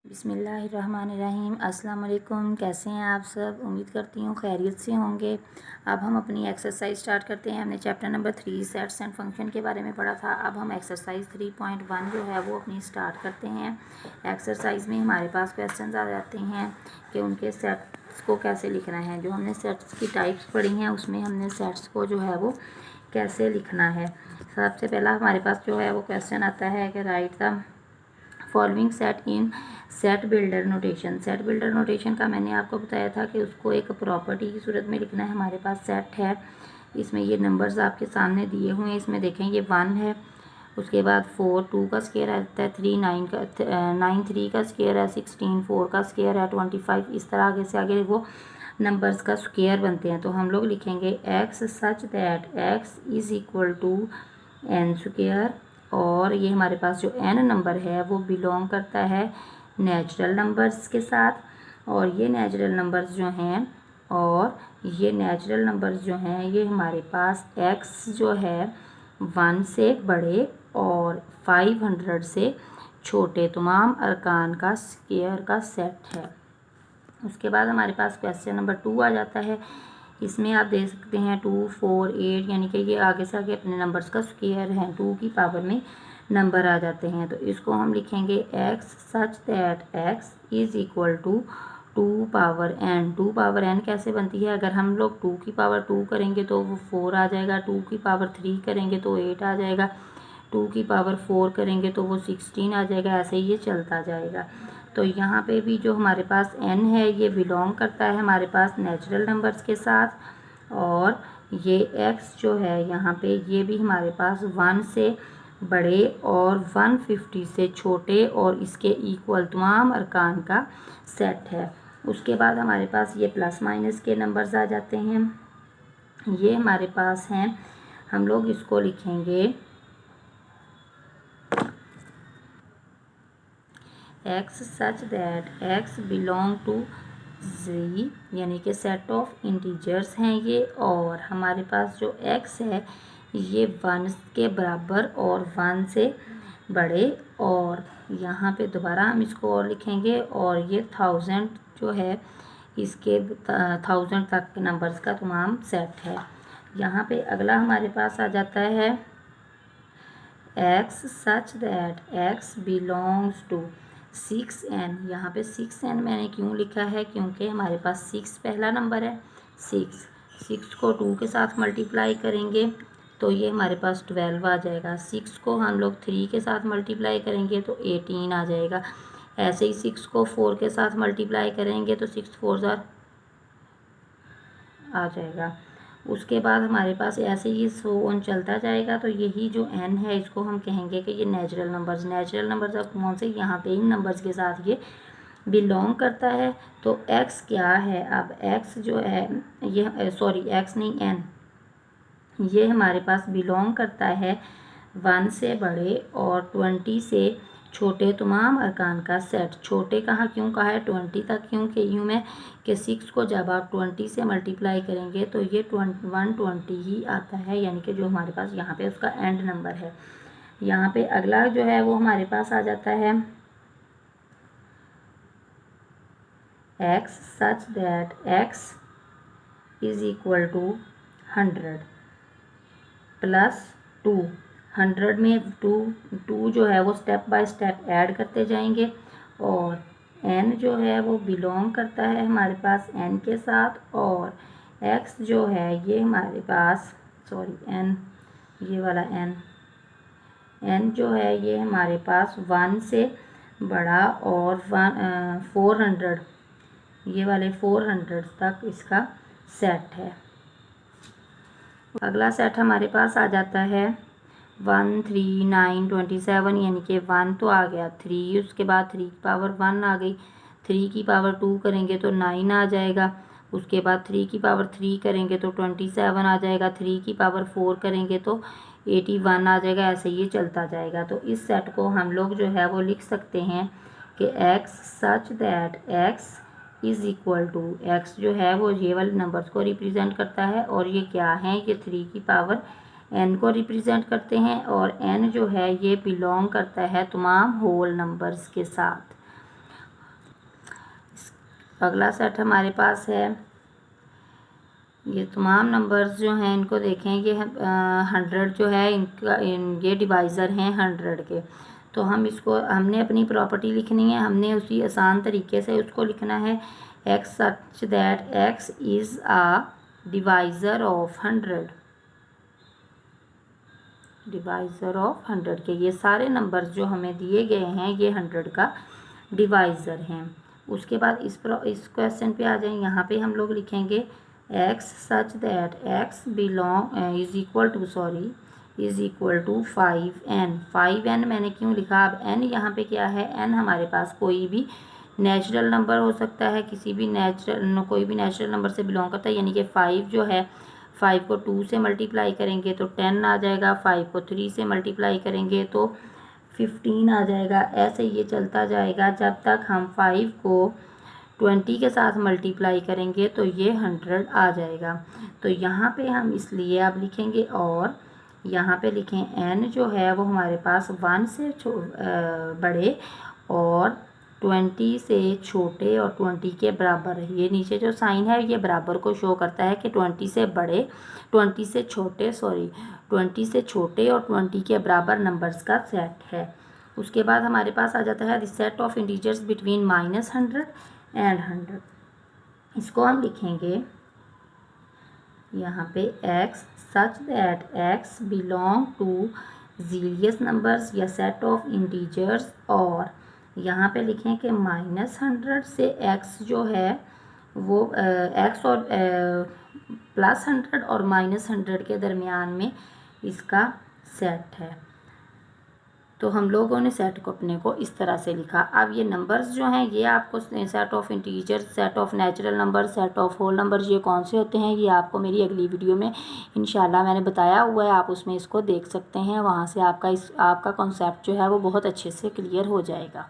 बिस्मिल्लाहिर्रहमानिर्रहीम। अस्सलाम वालेकुम। कैसे हैं आप सब? उम्मीद करती हूँ खैरियत से होंगे। अब हम अपनी एक्सरसाइज स्टार्ट करते हैं। हमने chapter number 3 sets and function के बारे में पढ़ा था। अब हम एक्सरसाइज 3.1 जो है वो अपनी स्टार्ट करते हैं। एक्सरसाइज में हमारे पास क्वेश्चंस आ जाते हैं कि उनके सेट्स को कैसे लिखना है। जो हमने सेट्स की टाइप्स पढ़ी हैं उसमें हमने सेट्स को जो है वो कैसे लिखना है। सबसे पहला हमारे पास जो है वो क्वेश्चन आता है कि right the following set in set builder notation. Set builder notation का मैंने आपको बताया था कि उसको एक प्रॉपर्टी की सूरत में लिखना है। हमारे पास सेट है, इसमें ये नंबर्स आपके सामने दिए हुए हैं। इसमें देखें ये 1 है, उसके बाद 4 2 का स्क्वायर आता है, 3 9 3 का स्क्वायर है, 16 4 का स्क्वायर है, 25 इस तरह आगे से आगे वो नंबर्स का स्क्वायर बनते हैं। तो हम लोग लिखेंगे x such that x is equal to n square. और ये हमारे पास जो एन नंबर है वो बिलोंग करता है नेचुरल नंबर्स के साथ। और ये नेचुरल नंबर्स जो हैं ये हमारे पास एक्स जो है 1 से बड़े और 500 से छोटे तमाम अरकान का स्क्वायर का सेट है। उसके बाद हमारे पास क्वेश्चन नंबर 2 आ जाता है। इसमें आप देख सकते हैं 2 4 8 यानी कि ये आगे से आगे अपने नंबर्स का स्क्वायर है, 2 की पावर में नंबर आ जाते हैं। तो इसको हम लिखेंगे x such that x is equal to 2 power n. 2 power n कैसे बनती है? अगर हम लोग 2 की पावर 2 करेंगे तो वो 4 आ जाएगा, 2 की पावर 3 करेंगे तो 8 आ जाएगा, 2 की पावर 4 करेंगे तो वो 16 आ जाएगा। ऐसे ही ये चलता जाएगा। तो यहाँ पे भी जो हमारे पास n है ये बिलोंग करता है हमारे पास नेचुरल नंबर्स के साथ। और ये x जो है यहाँ पे ये भी हमारे पास 1 से बड़े और 150 से छोटे और इसके इक्वल तमाम अरकान का सेट है। उसके बाद हमारे पास ये प्लस माइनस के नंबर्स आ जाते हैं। ये हमारे पास हैं, हम लोग इसको लिखेंगे x such that X belong to G यानी कि सेट ऑफ इंटीजर्स हैं ये। और हमारे पास जो एक्स है ये 1 के बराबर और 1 से बड़े। और यहाँ पे दोबारा हम इसको और लिखेंगे और ये 1000 जो है इसके 1000 तक के नंबर्स का तमाम सेट है। यहाँ पे अगला हमारे पास आ जाता है x such that x belongs to 6n। यहाँ पे 6n मैंने क्यों लिखा है? क्योंकि हमारे पास 6 पहला नंबर है। 6 को 2 के साथ मल्टीप्लाई करेंगे तो ये हमारे पास 12 आ जाएगा। 6 को हम लोग 3 के साथ मल्टीप्लाई करेंगे तो 18 आ जाएगा। ऐसे ही 6 को 4 के साथ मल्टीप्लाई करेंगे तो 6 4 आ जाएगा। उसके बाद हमारे पास ऐसे ही सो ऑन चलता जाएगा। तो यही जो n है इसको हम कहेंगे कि ये नेचुरल नंबर्स अब कौन से? यहाँ पे इन नंबर्स के साथ ये बिलोंग करता है। तो x क्या है? अब x जो है ये x नहीं n, ये हमारे पास बिलोंग करता है 1 से बड़े और 20 से छोटे तमाम अरकान का सेट। छोटे कहाँ क्यों कहा है? 20 तक। क्योंकि यूँ में कि 6 को जब आप 20 से मल्टीप्लाई करेंगे तो ये 120 ही आता है, यानी कि जो हमारे पास यहाँ पे उसका एंड नंबर है। यहाँ पे अगला जो है वो हमारे पास आ जाता है x such that x is equal to 100 plus 2। 100 में 2 जो है वो स्टेप बाय स्टेप ऐड करते जाएंगे। और n जो है वो बिलोंग करता है हमारे पास n के साथ। और x जो है ये हमारे पास n, ये वाला n जो है ये हमारे पास 1 से बड़ा और 400, ये वाले 400 तक इसका सेट है। अगला सेट हमारे पास आ जाता है 1 3 9 27, यानी कि 1 तो आ गया, 3 उसके बाद 3 की पावर 1 आ गई, 3 की पावर 2 करेंगे तो 9 आ जाएगा। उसके बाद 3 की पावर 3 करेंगे तो 27 आ जाएगा, 3 की पावर 4 करेंगे तो 81 आ जाएगा। ऐसे ये चलता जाएगा। तो इस सेट को हम लोग जो है वो लिख सकते हैं कि x such that x is equal to, x जो है वो ये वाले नंबर्स को रिप्रेजेंट करता है और ये क्या है? ये 3 की पावर n को रिप्रेजेंट करते हैं। और n जो है ये बिलोंग करता है तमाम होल नंबर्स के साथ। अगला सेट हमारे पास है, ये तमाम नंबर्स जो हैं इनको देखें, ये 100 जो है ये डिवाइज़र हैं 100 के। तो हम इसको, हमने अपनी प्रॉपर्टी लिखनी है, हमने उसी आसान तरीके से उसको लिखना है, x such that x is a divisor of 100, divisor of 100 के। ये सारे नंबर्स जो हमें दिए गए हैं ये 100 का डिवाइज़र हैं। उसके बाद इस क्वेश्चन पे आ जाएं, यहाँ पे हम लोग लिखेंगे x such that x is equal to 5n। 5n मैंने क्यों लिखा, अब n यहाँ पे क्या है, n हमारे पास कोई भी नेचुरल नंबर हो सकता है, कोई भी नेचुरल नंबर से बिलोंग करता है, यानी कि 5 जो है, 5 को 2 से मल्टीप्लाई करेंगे तो 10 आ जाएगा, 5 को 3 से मल्टीप्लाई करेंगे तो 15 आ जाएगा। ऐसे ये चलता जाएगा जब तक हम 5 को 20 के साथ मल्टीप्लाई करेंगे तो ये 100 आ जाएगा। तो यहाँ पे हम इसलिए अब लिखेंगे, और यहाँ पे लिखें n जो है वो हमारे पास 1 से बड़े और 20 से छोटे और 20 के बराबर है। ये नीचे जो साइन है ये बराबर को शो करता है कि 20 से छोटे और 20 के बराबर नंबर्स का सेट है। उसके बाद हमारे पास आ जाता है the set of integers between -100 and 100। इसको हम लिखेंगे यहाँ पे x such that x belong to जीलियस नंबर्स या सेट ऑफ इंटीजर्स, और यहाँ पे लिखें कि -100 से x जो है वो x और +100 और -100 के दरमियान में इसका सेट है। तो हम लोगों ने सेट को अपने को इस तरह से लिखा। अब ये नंबर्स जो हैं ये आपको set of integer, set of natural number, set of whole numbers ये कौन से होते हैं ये आपको मेरी अगली वीडियो में इंशाल्लाह मैंने बताया हुआ है, आप उसमें इसको देख सकते हैं। वहाँ से आपका कॉन्सेप्ट जो है वो बहुत अच्छे से क्लियर हो जाएगा।